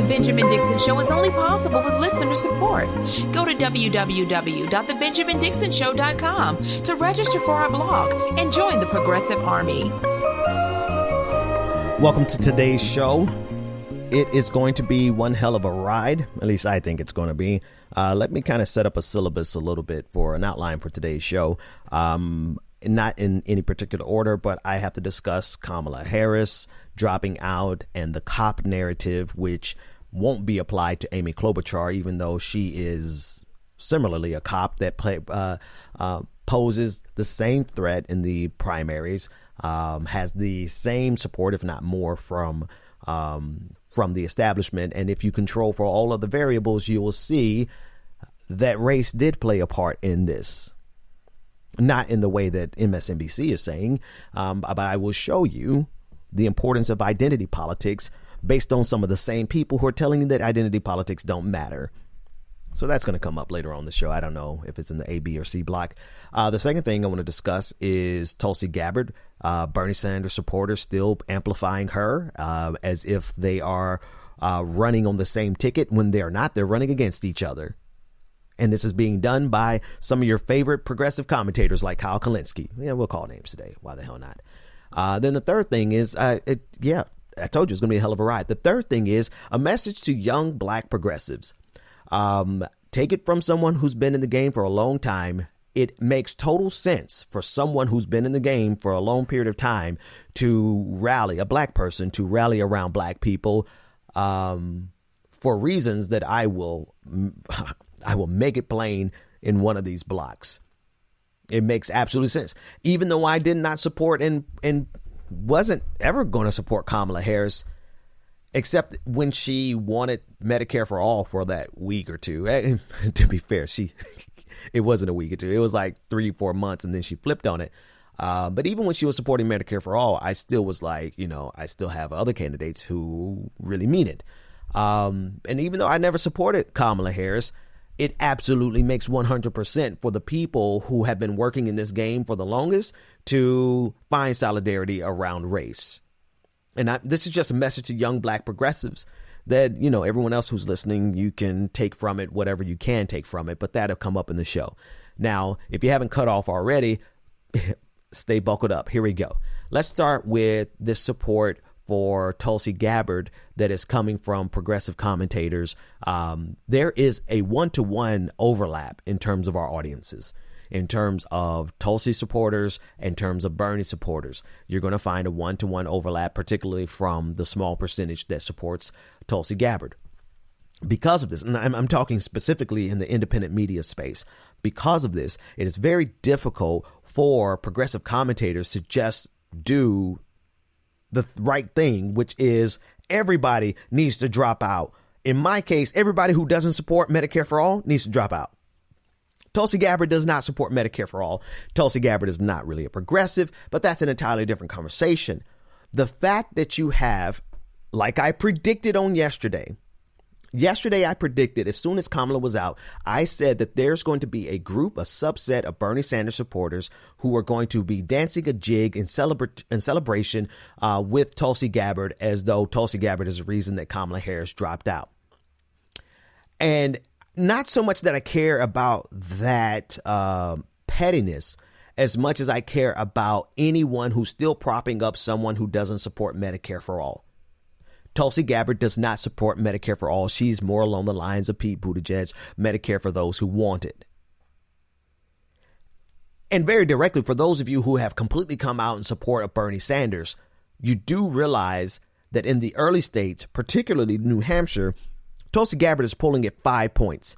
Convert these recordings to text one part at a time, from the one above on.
The Benjamin Dixon Show is only possible with listener support. Go to www.thebenjamindixonshow.com to register for our blog and join the Progressive Army. Welcome to today's show. It is going to be one hell of a ride. At least I think it's going to be. Let me kind of set up a syllabus a little bit for an outline for today's show. Not in any particular order, but I have to discuss Kamala Harris dropping out and the cop narrative, which won't be applied to Amy Klobuchar, even though she is similarly a cop that poses the same threat in the primaries, has the same support, if not more, from the establishment. And if you control for all of the variables, you will see that race did play a part in this. Not in the way that MSNBC is saying, but I will show you the importance of identity politics based on some of the same people who are telling you that identity politics don't matter. So that's going to come up later on the show. I don't know if it's in the A, B, or C block. The second thing I want to discuss is Tulsi Gabbard, Bernie Sanders supporters still amplifying her as if they are running on the same ticket when they are not. They're running against each other. And this is being done by some of your favorite progressive commentators like Kyle Kalinske. Yeah, we'll call names today. Why the hell not? Then the third thing is, I told you it's going to be a hell of a ride. The third thing is a message to young black progressives. Take it from someone who's been in the game for a long time. It makes total sense for someone who's been in the game for a long period of time to rally, a black person to rally around black people for reasons that I will make it plain in one of these blocks. It makes absolute sense. Even though I did not support and wasn't ever going to support Kamala Harris, except when she wanted Medicare for all for that week or two. To be fair, it wasn't a week or two. It was like 3-4 months, and then she flipped on it. But even when she was supporting Medicare for all, I still was like, I still have other candidates who really mean it. And even though I never supported Kamala Harris, it absolutely makes 100% for the people who have been working in this game for the longest to find solidarity around race. And this is just a message to young black progressives that, everyone else who's listening, you can take from it whatever you can take from it. But that'll come up in the show. Now, if you haven't cut off already, stay buckled up. Here we go. Let's start with this support for Tulsi Gabbard that is coming from progressive commentators. There is a one-to-one overlap in terms of our audiences, in terms of Tulsi supporters, in terms of Bernie supporters. You're going to find a one-to-one overlap, particularly from the small percentage that supports Tulsi Gabbard. Because of this, and I'm talking specifically in the independent media space, because of this, it is very difficult for progressive commentators to just do the right thing, which is everybody needs to drop out. In my case, everybody who doesn't support Medicare for all needs to drop out. Tulsi Gabbard does not support Medicare for all. Tulsi Gabbard is not really a progressive, but that's an entirely different conversation. The fact that you have, like I predicted on yesterday, I predicted as soon as Kamala was out, I said that there's going to be a group, a subset of Bernie Sanders supporters who are going to be dancing a jig in celebration with Tulsi Gabbard, as though Tulsi Gabbard is the reason that Kamala Harris dropped out. And not so much that I care about that pettiness as much as I care about anyone who's still propping up someone who doesn't support Medicare for all. Tulsi Gabbard does not support Medicare for all. She's more along the lines of Pete Buttigieg, Medicare for those who want it. And very directly, for those of you who have completely come out in support of Bernie Sanders, you do realize that in the early states, particularly New Hampshire, Tulsi Gabbard is polling at 5 points.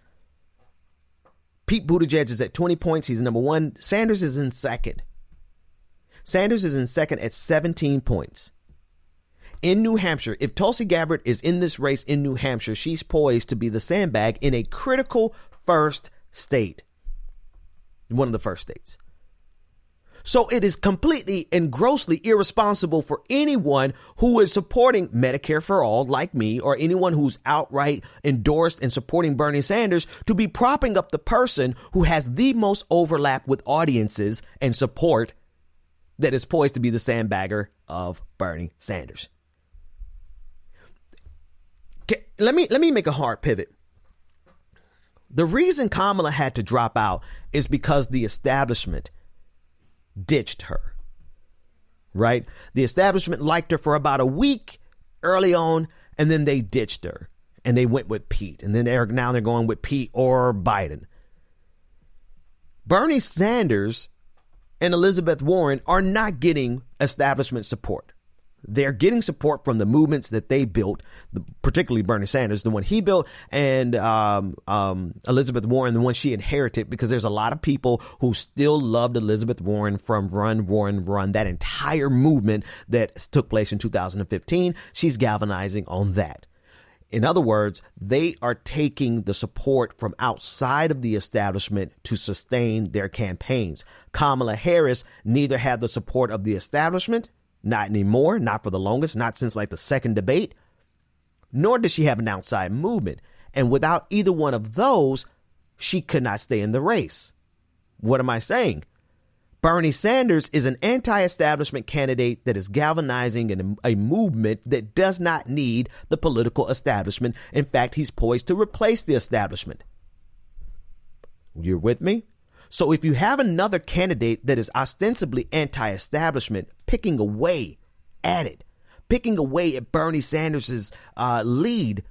Pete Buttigieg is at 20 points. He's number one. Sanders is in second. Sanders is in second at 17 points. In New Hampshire, if Tulsi Gabbard is in this race in New Hampshire, she's poised to be the sandbag in a critical first state. One of the first states. So it is completely and grossly irresponsible for anyone who is supporting Medicare for all, like me, or anyone who's outright endorsed and supporting Bernie Sanders, to be propping up the person who has the most overlap with audiences and support that is poised to be the sandbagger of Bernie Sanders. let me make a hard pivot. The reason Kamala had to drop out is because the establishment ditched her, right? The establishment liked her for about a week early on, and then they ditched her and they went with Pete. And then now they're going with Pete or Biden. Bernie Sanders and Elizabeth Warren are not getting establishment support. They're getting support from the movements that they built, particularly Bernie Sanders, the one he built, and Elizabeth Warren, the one she inherited, because there's a lot of people who still loved Elizabeth Warren from Run, Warren, Run, that entire movement that took place in 2015. She's galvanizing on that. In other words, they are taking the support from outside of the establishment to sustain their campaigns. Kamala Harris neither had the support of the establishment, not anymore, not for the longest, not since like the second debate, nor does she have an outside movement. And without either one of those, she could not stay in the race. What am I saying? Bernie Sanders is an anti-establishment candidate that is galvanizing a movement that does not need the political establishment. In fact, he's poised to replace the establishment. You're with me? So if you have another candidate that is ostensibly anti-establishment, picking away at it, picking away at Bernie Sanders' lead,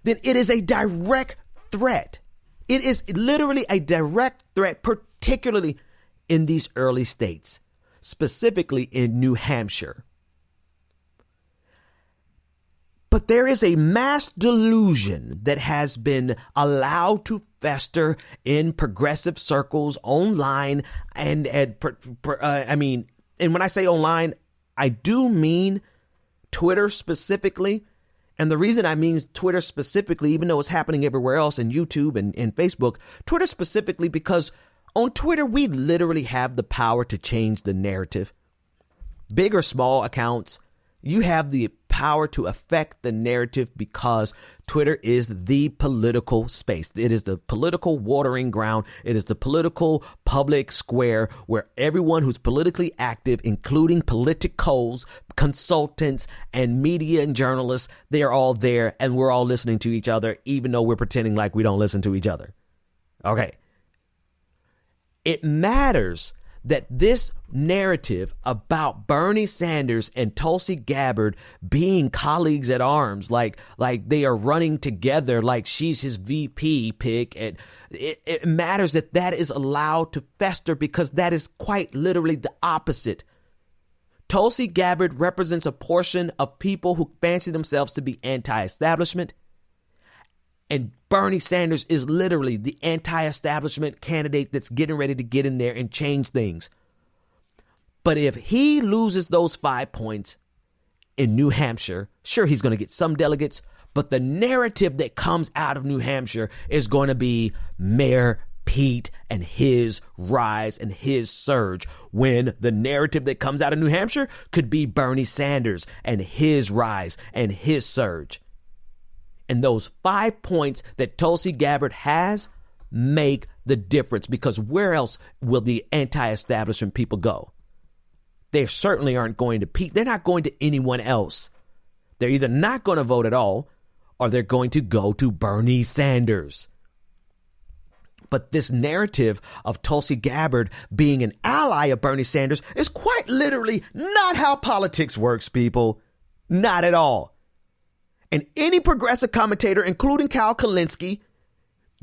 then it is a direct threat. It is literally a direct threat, particularly in these early states, specifically in New Hampshire. But there is a mass delusion that has been allowed to fester in progressive circles online. And when I say online, I do mean Twitter specifically. And the reason I mean Twitter specifically, even though it's happening everywhere else in YouTube and Facebook, Twitter specifically, because on Twitter, we literally have the power to change the narrative. Big or small accounts, you have the power to affect the narrative because Twitter is the political space. It is the political watering ground. It is the political public square where everyone who's politically active, including politicos, consultants, and media and journalists, they are all there and we're all listening to each other, even though we're pretending like we don't listen to each other. Okay. It matters that this narrative about Bernie Sanders and Tulsi Gabbard being colleagues at arms, like they are running together, like she's his VP pick, and it matters that is allowed to fester because that is quite literally the opposite. Tulsi Gabbard represents a portion of people who fancy themselves to be anti-establishment. And Bernie Sanders is literally the anti-establishment candidate that's getting ready to get in there and change things. But if he loses those 5 points in New Hampshire, sure, he's going to get some delegates, but the narrative that comes out of New Hampshire is going to be Mayor Pete and his rise and his surge, when the narrative that comes out of New Hampshire could be Bernie Sanders and his rise and his surge. And those 5 points that Tulsi Gabbard has make the difference, because where else will the anti-establishment people go? They certainly aren't going to Pete. They're not going to anyone else. They're either not going to vote at all or they're going to go to Bernie Sanders. But this narrative of Tulsi Gabbard being an ally of Bernie Sanders is quite literally not how politics works, people. Not at all. And any progressive commentator, including Kyle Kulinski,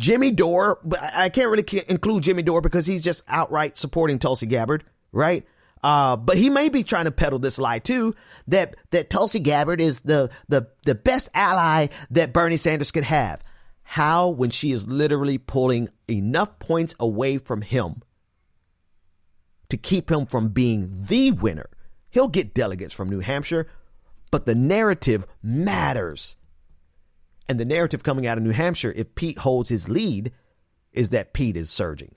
Jimmy Dore, but I can't really include Jimmy Dore because he's just outright supporting Tulsi Gabbard, right? But he may be trying to peddle this lie too, that Tulsi Gabbard is the best ally that Bernie Sanders could have. How, when she is literally pulling enough points away from him to keep him from being the winner? He'll get delegates from New Hampshire, but the narrative matters. And the narrative coming out of New Hampshire, if Pete holds his lead, is that Pete is surging.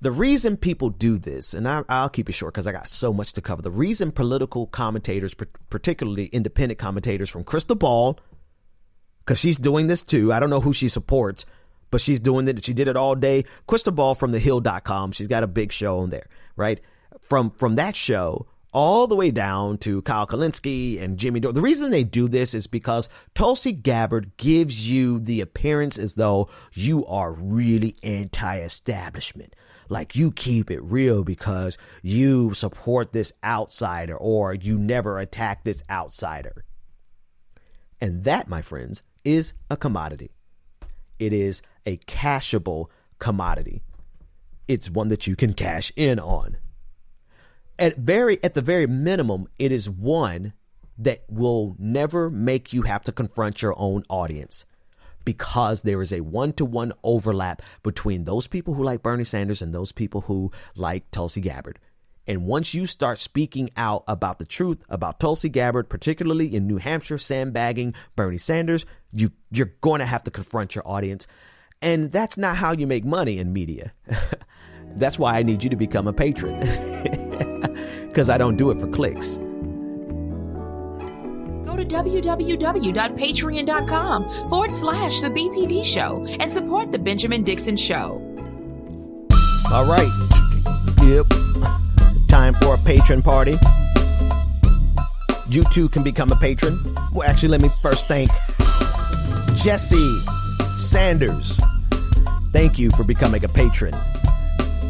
The reason people do this, and I'll keep it short because I got so much to cover. The reason political commentators, particularly independent commentators from Crystal Ball, because she's doing this too. I don't know who she supports, but she's doing it. She did it all day. Crystal Ball from thehill.com. She's got a big show on there, right? From that show all the way down to Kyle Kalinske and Jimmy Dore. The reason they do this is because Tulsi Gabbard gives you the appearance as though you are really anti-establishment. Like you keep it real because you support this outsider or you never attack this outsider. And that, my friends, is a commodity. It is a cashable commodity. It's one that you can cash in on. At the very minimum, it is one that will never make you have to confront your own audience because there is a one-to-one overlap between those people who like Bernie Sanders and those people who like Tulsi Gabbard. And once you start speaking out about the truth about Tulsi Gabbard, particularly in New Hampshire, sandbagging Bernie Sanders, you're going to have to confront your audience. And that's not how you make money in media. That's why I need you to become a patron. Because I don't do it for clicks. Go to www.patreon.com/The BPD Show and support The Benjamin Dixon Show. All right. Yep. Time for a patron party. You too can become a patron. Well, actually, let me first thank Jesse Sanders. Thank you for becoming a patron.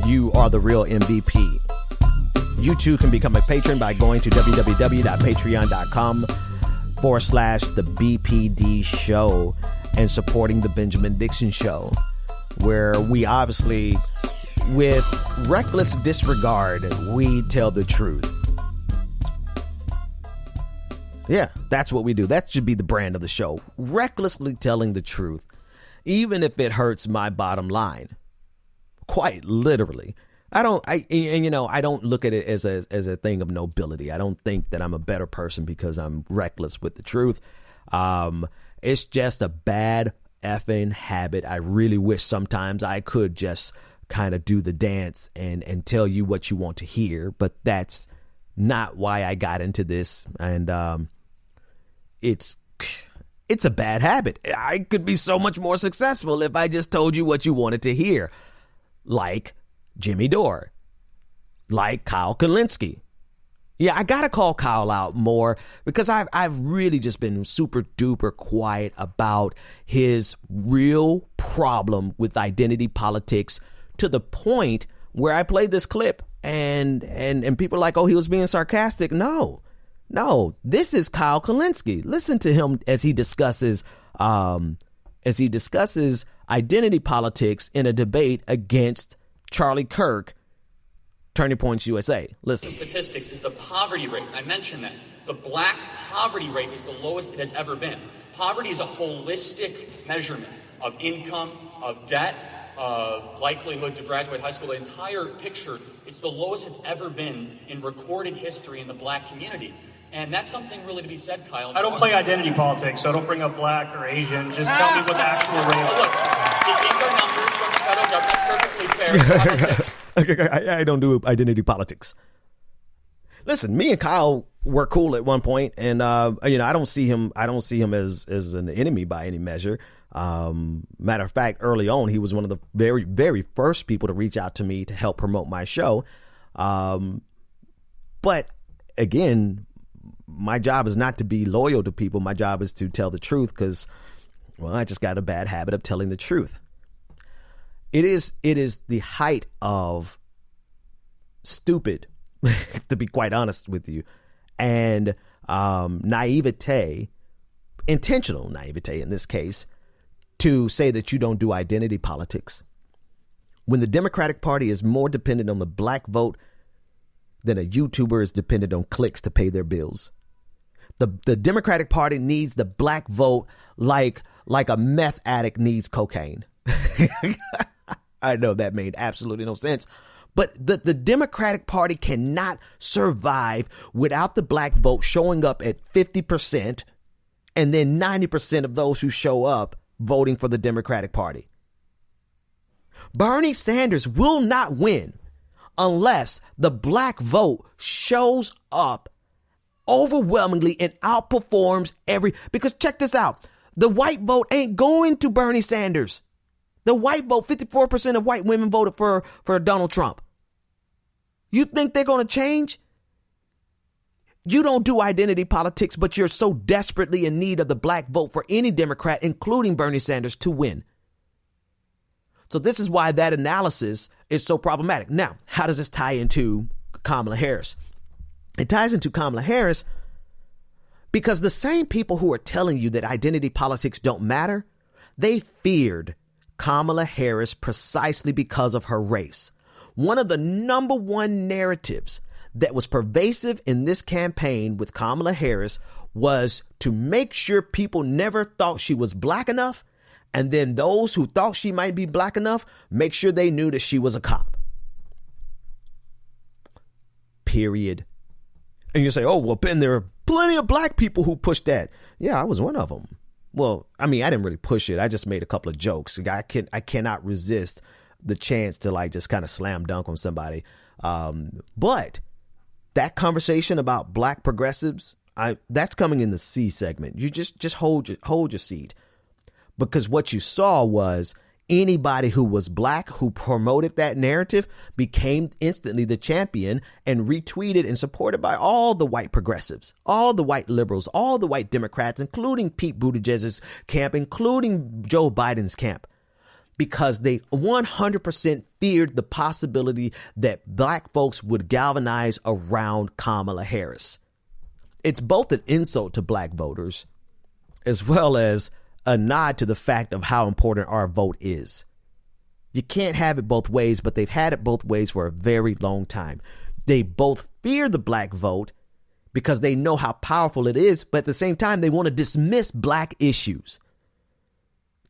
You are the real MVP. You too can become a patron by going to www.patreon.com/The BPD Show and supporting The Benjamin Dixon Show, where we obviously, with reckless disregard, we tell the truth. Yeah, that's what we do. That should be the brand of the show. Recklessly telling the truth, even if it hurts my bottom line. Quite literally. I don't look at it as a thing of nobility. I don't think that I'm a better person because I'm reckless with the truth. It's just a bad effing habit. I really wish sometimes I could just kind of do the dance and tell you what you want to hear, but that's not why I got into this. And it's a bad habit. I could be so much more successful if I just told you what you wanted to hear. Like Jimmy Dore, like Kyle Kalinske. Yeah, I got to call Kyle out more because I've really just been super duper quiet about his real problem with identity politics, to the point where I played this clip and people are like, oh, he was being sarcastic. No, this is Kyle Kalinske. Listen to him as he discusses identity politics in a debate against Charlie Kirk, Turning Points USA. Listen. Statistics is the poverty rate. I mentioned that. The black poverty rate is the lowest it has ever been. Poverty is a holistic measurement of income, of debt, of likelihood to graduate high school. The entire picture, it's the lowest it's ever been in recorded history in the black community. And that's something really to be said, Kyle. I don't play identity politics, so don't bring up black or Asian. Just tell me what the actual rate is. Look, these are numbers from the federal government, perfectly fair. So how about this? I don't do identity politics. Listen, me and Kyle were cool at one point, and I don't see him as an enemy by any measure. Matter of fact, early on, he was one of the very, very first people to reach out to me to help promote my show. But again, my job is not to be loyal to people. My job is to tell the truth because, well, I just got a bad habit of telling the truth. It is the height of stupid, to be quite honest with you, and naivete, intentional naivete in this case, to say that you don't do identity politics. When the Democratic Party is more dependent on the black vote than a YouTuber is dependent on clicks to pay their bills. The Democratic Party needs the black vote like a meth addict needs cocaine. I know that made absolutely no sense. But the Democratic Party cannot survive without the black vote showing up at 50% and then 90% of those who show up voting for the Democratic Party. Bernie Sanders will not win unless the black vote shows up overwhelmingly and outperforms because check this out. The white vote ain't going to Bernie Sanders. The white vote, 54% of white women voted for Donald Trump. You think they're going to change? You don't do identity politics, but you're so desperately in need of the black vote for any Democrat, including Bernie Sanders, to win. So this is why that analysis is so problematic. Now, how does this tie into Kamala Harris? It ties into Kamala Harris because the same people who are telling you that identity politics don't matter, they feared Kamala Harris precisely because of her race. One of the number one narratives that was pervasive in this campaign with Kamala Harris was to make sure people never thought she was black enough. And then those who thought she might be black enough, make sure they knew that she was a cop. Period. And you say, oh, well, Ben, there are plenty of black people who pushed that. Yeah, I was one of them. Well, I mean, I didn't really push it. I just made a couple of jokes. I cannot resist the chance to like just kind of slam dunk on somebody. But that conversation about black progressives, that's coming in the C segment. You just hold your seat. Because what you saw was anybody who was black who promoted that narrative became instantly the champion and retweeted and supported by all the white progressives, all the white liberals, all the white Democrats, including Pete Buttigieg's camp, including Joe Biden's camp, because they 100% feared the possibility that black folks would galvanize around Kamala Harris. It's both an insult to black voters as well as a nod to the fact of how important our vote is. You can't have it both ways, but they've had it both ways for a very long time. They both fear the black vote because they know how powerful it is, but at the same time, they want to dismiss black issues.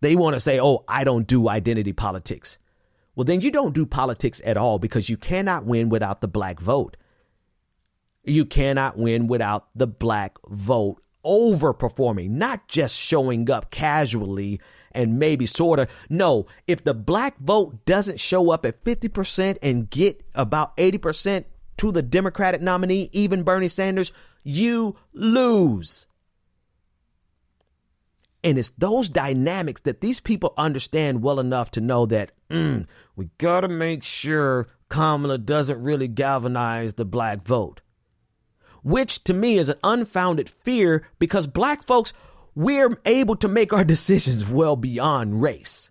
They want to say, oh, I don't do identity politics. Well, then you don't do politics at all because you cannot win without the black vote. You cannot win without the black vote overperforming, not just showing up casually and maybe sort of. No, if the black vote doesn't show up at 50% and get about 80% to the Democratic nominee, even Bernie Sanders, you lose. And it's those dynamics that these people understand well enough to know that we got to make sure Kamala doesn't really galvanize the black vote. Which to me is an unfounded fear because black folks, we're able to make our decisions well beyond race.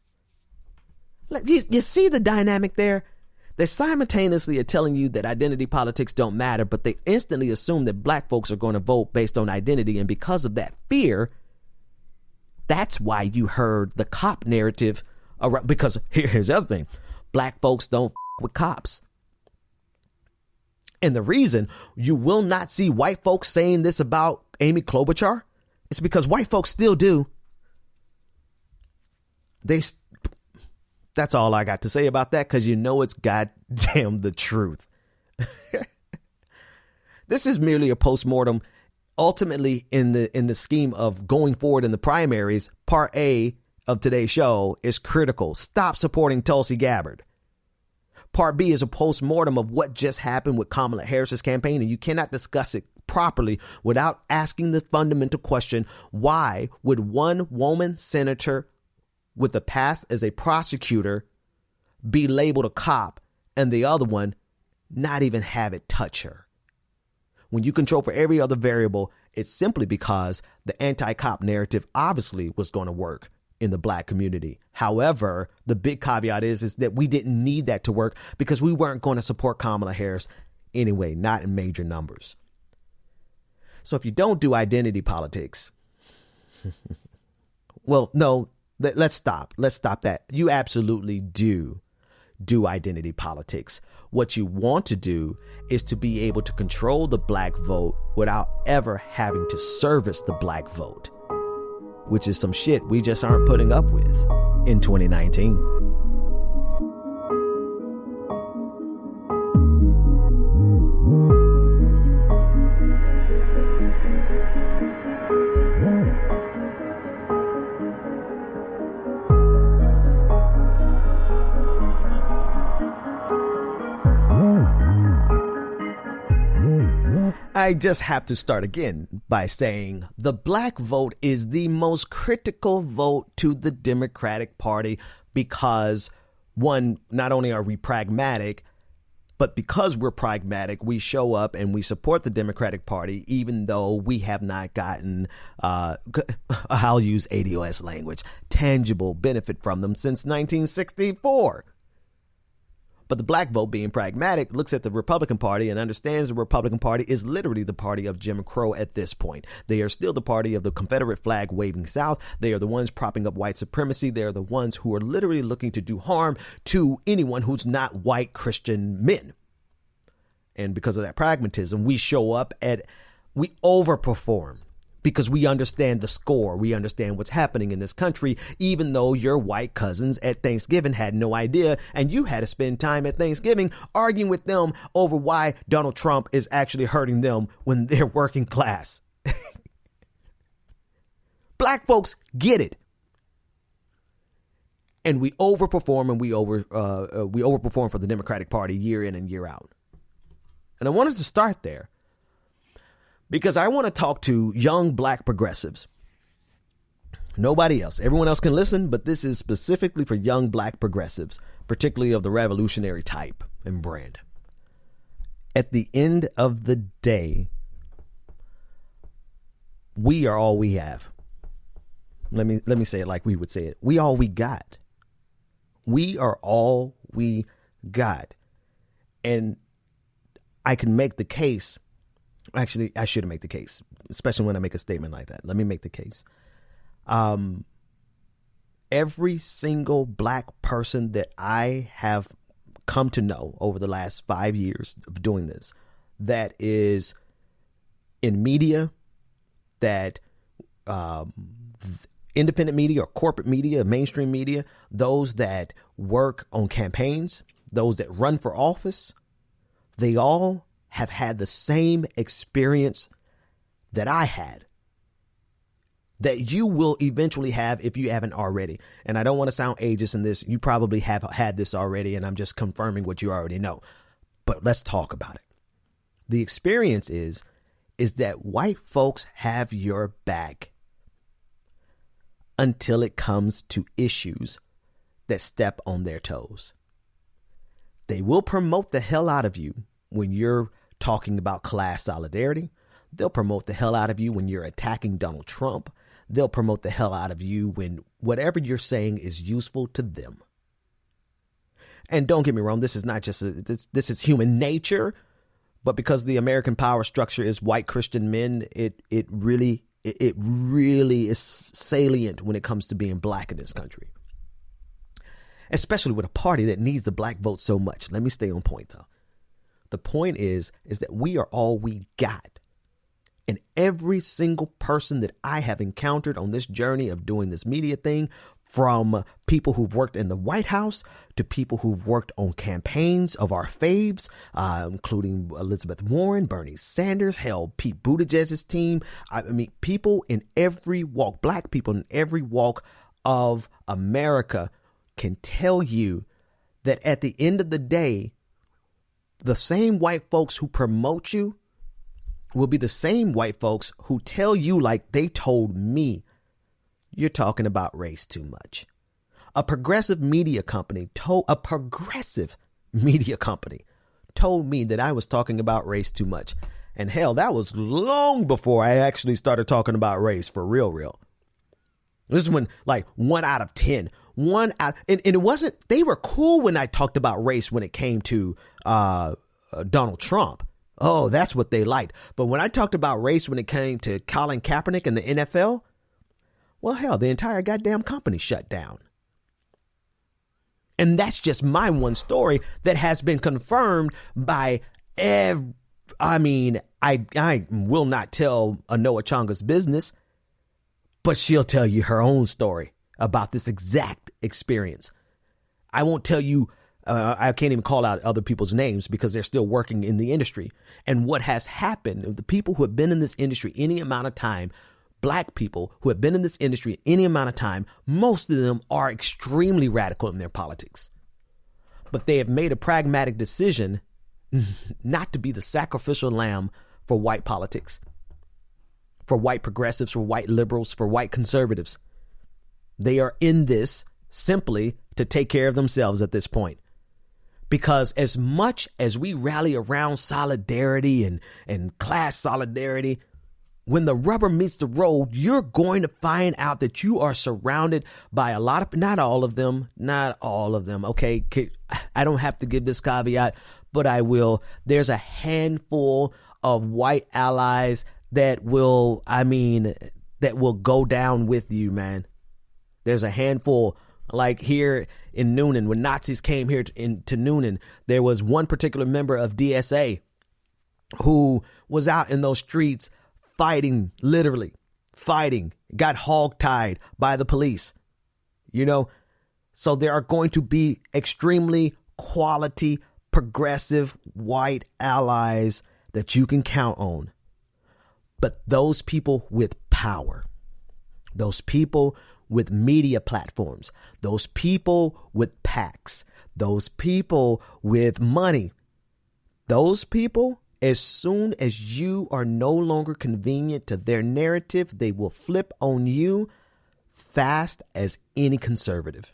You see the dynamic there? They simultaneously are telling you that identity politics don't matter, but they instantly assume that black folks are going to vote based on identity. And because of that fear, that's why you heard the cop narrative around. Because here's the other thing. Black folks don't with cops. And the reason you will not see white folks saying this about Amy Klobuchar is because white folks still do. That's all I got to say about that, because you know it's goddamn the truth. This is merely a post-mortem. Ultimately, in the scheme of going forward in the primaries, part A of today's show is critical. Stop supporting Tulsi Gabbard. Part B is a post-mortem of what just happened with Kamala Harris's campaign, and you cannot discuss it properly without asking the fundamental question, why would one woman senator with a past as a prosecutor be labeled a cop and the other one not even have it touch her? When you control for every other variable, it's simply because the anti-cop narrative obviously was going to work in the black community. However, the big caveat is that we didn't need that to work because we weren't going to support Kamala Harris anyway, not in major numbers. So if you don't do identity politics, well, no, let's stop. Let's stop that. You absolutely do identity politics. What you want to do is to be able to control the black vote without ever having to service the black vote, which is some shit we just aren't putting up with in 2019. I just have to start again by saying the black vote is the most critical vote to the Democratic Party because, one, not only are we pragmatic, But because we're pragmatic, we show up and we support the Democratic Party, even though we have not gotten, I'll use ADOS language, tangible benefit from them since 1964. But the black vote, being pragmatic, looks at the Republican Party and understands the Republican Party is literally the party of Jim Crow at this point. They are still the party of the Confederate flag waving South. They are the ones propping up white supremacy. They are the ones who are literally looking to do harm to anyone who's not white Christian men. And because of that pragmatism, we overperform. Because we understand the score. We understand what's happening in this country, even though your white cousins at Thanksgiving had no idea. And you had to spend time at Thanksgiving arguing with them over why Donald Trump is actually hurting them when they're working class. Black folks get it. And we overperform, and we overperform for the Democratic Party year in and year out. And I wanted to start there, because I want to talk to young black progressives. Nobody else. Everyone else can listen, but this is specifically for young black progressives, particularly of the revolutionary type and brand. At the end of the day, we are all we have. Let me say it like we would say it. We all we got. We are all we got. And I can make the case. Actually, I shouldn't make the case, especially when I make a statement like that. Let me make the case. Every single black person that I have come to know over the last 5 years of doing this, that is in media, that independent media or corporate media, mainstream media, those that work on campaigns, those that run for office, they all have had the same experience that I had, that you will eventually have if you haven't already. And I don't want to sound ageist in this. You probably have had this already, and I'm just confirming what you already know. But let's talk about it. The experience is that white folks have your back until it comes to issues that step on their toes. They will promote the hell out of you when you're talking about class solidarity. They'll promote the hell out of you when you're attacking Donald Trump. They'll promote the hell out of you when whatever you're saying is useful to them. And don't get me wrong, this is not just this is human nature, but because the American power structure is white Christian men, it really is salient when it comes to being black in this country, especially with a party that needs the black vote so much. Let me stay on point, though. The point is that we are all we got. And every single person that I have encountered on this journey of doing this media thing, from people who've worked in the White House to people who've worked on campaigns of our faves, including Elizabeth Warren, Bernie Sanders, hell, Pete Buttigieg's team. I mean, people in every walk, black people in every walk of America can tell you that at the end of the day, the same white folks who promote you will be the same white folks who tell you, like they told me, you're talking about race too much. A progressive media company told me that I was talking about race too much. And hell, that was long before I actually started talking about race for real. This is when like 1 out of 10. And it wasn't, they were cool when I talked about race when it came to Donald Trump. Oh, that's what they liked. But when I talked about race when it came to Colin Kaepernick and the NFL, well, hell, the entire goddamn company shut down. And that's just my one story that has been confirmed by I will not tell Anoa Chonga's business, but she'll tell you her own story about this exact experience. I won't tell you, I can't even call out other people's names because they're still working in the industry. And what has happened, the people who have been in this industry any amount of time, black people who have been in this industry any amount of time, most of them are extremely radical in their politics. But they have made a pragmatic decision not to be the sacrificial lamb for white politics, for white progressives, for white liberals, for white conservatives. They are in this simply to take care of themselves at this point. Because as much as we rally around solidarity and class solidarity, when the rubber meets the road, you're going to find out that you are surrounded by a lot of, not all of them, okay? I don't have to give this caveat, but I will. There's a handful of white allies that will go down with you, man. There's a handful. Like here in Noonan, when Nazis came here to Noonan, there was one particular member of DSA who was out in those streets fighting, literally fighting, got hogtied by the police, So there are going to be extremely quality, progressive white allies that you can count on. But those people with power, those people with media platforms, those people with PACs, those people with money, those people, as soon as you are no longer convenient to their narrative, they will flip on you fast as any conservative.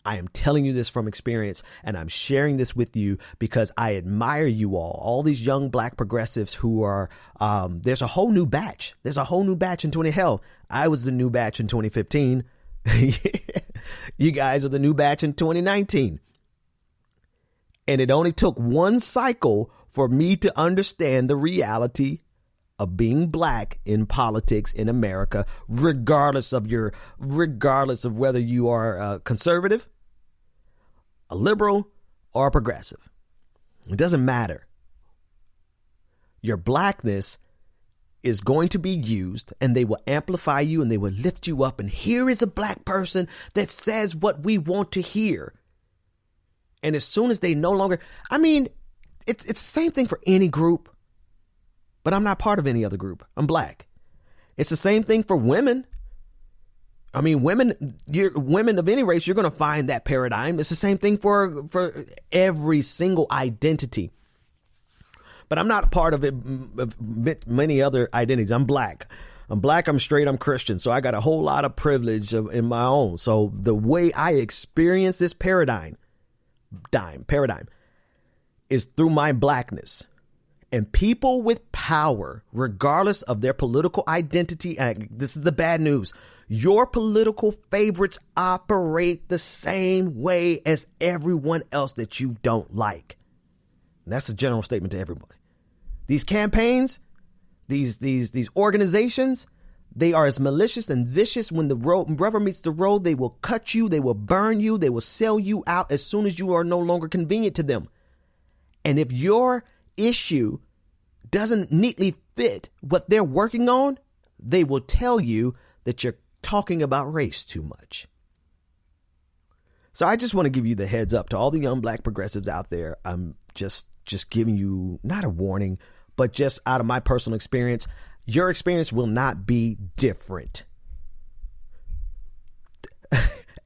I am telling you this from experience, and I'm sharing this with you because I admire you all these young black progressives who are, there's a whole new batch. There's a whole new batch in hell. I was the new batch in 2015. You guys are the new batch in 2019. And it only took one cycle for me to understand the reality of being black in politics in America, regardless of whether you are conservative, a liberal, or a progressive. It doesn't matter. Your blackness is going to be used, and they will amplify you, and they will lift you up. And here is a black person that says what we want to hear. And as soon as they no longer, it's the same thing for any group. But I'm not part of any other group. I'm black. It's the same thing for women. Women of any race, you're going to find that paradigm. It's the same thing for every single identity. But I'm not part of it, of many other identities. I'm black. I'm straight, I'm Christian. So I got a whole lot of privilege in my own. So the way I experience this paradigm is through my blackness. And people with power, regardless of their political identity, and this is the bad news, your political favorites operate the same way as everyone else that you don't like. And that's a general statement to everybody. These campaigns, these organizations, they are as malicious and vicious. When the rubber meets the road, they will cut you, they will burn you, they will sell you out as soon as you are no longer convenient to them. And if your issue doesn't neatly fit what they're working on, they will tell you that you're talking about race too much. So I just want to give you the heads up to all the young black progressives out there. I'm just giving you not a warning, but just out of my personal experience, your experience will not be different.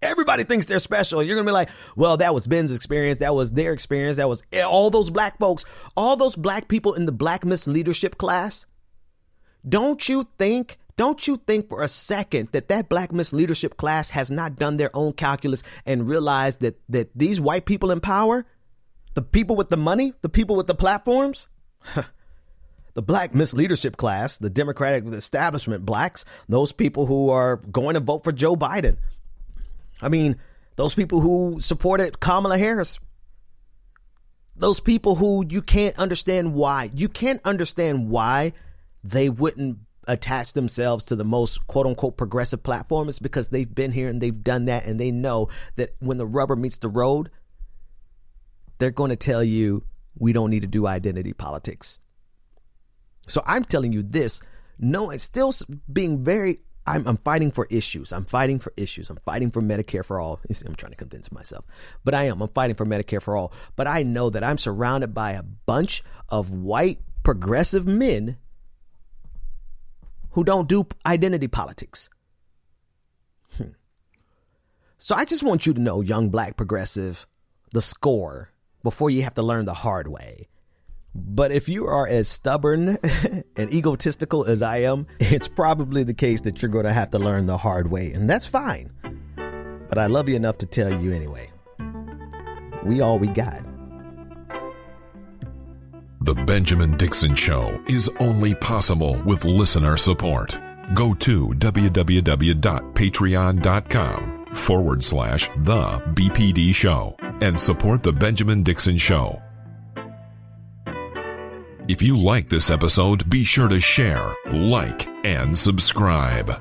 Everybody thinks they're special. You're going to be like, well, that was Ben's experience. That was their experience. That was all those black folks, all those black people in the Black Miss Leadership class. Don't you think for a second that Black Miss Leadership class has not done their own calculus and realized that these white people in power, the people with the money, the people with the platforms, the Black Miss Leadership class, the Democratic establishment blacks, those people who are going to vote for Joe Biden. Those people who supported Kamala Harris, those people who you can't understand why. You can't understand why they wouldn't attach themselves to the most quote unquote progressive platform. It's because they've been here and they've done that. And they know that when the rubber meets the road, they're going to tell you we don't need to do identity politics. So I'm telling you this, no, it's still being very, I'm fighting for issues. I'm fighting for Medicare for all. I'm trying to convince myself, but I'm fighting for Medicare for all. But I know that I'm surrounded by a bunch of white progressive men who don't do identity politics. So I just want you to know, young black progressive, the score before you have to learn the hard way. But if you are as stubborn and egotistical as I am, it's probably the case that you're going to have to learn the hard way. And that's fine. But I love you enough to tell you anyway. we all we got. The Benjamin Dixon Show is only possible with listener support. Go to www.patreon.com/The BPD Show and support The Benjamin Dixon Show. If you like this episode, be sure to share, like, and subscribe.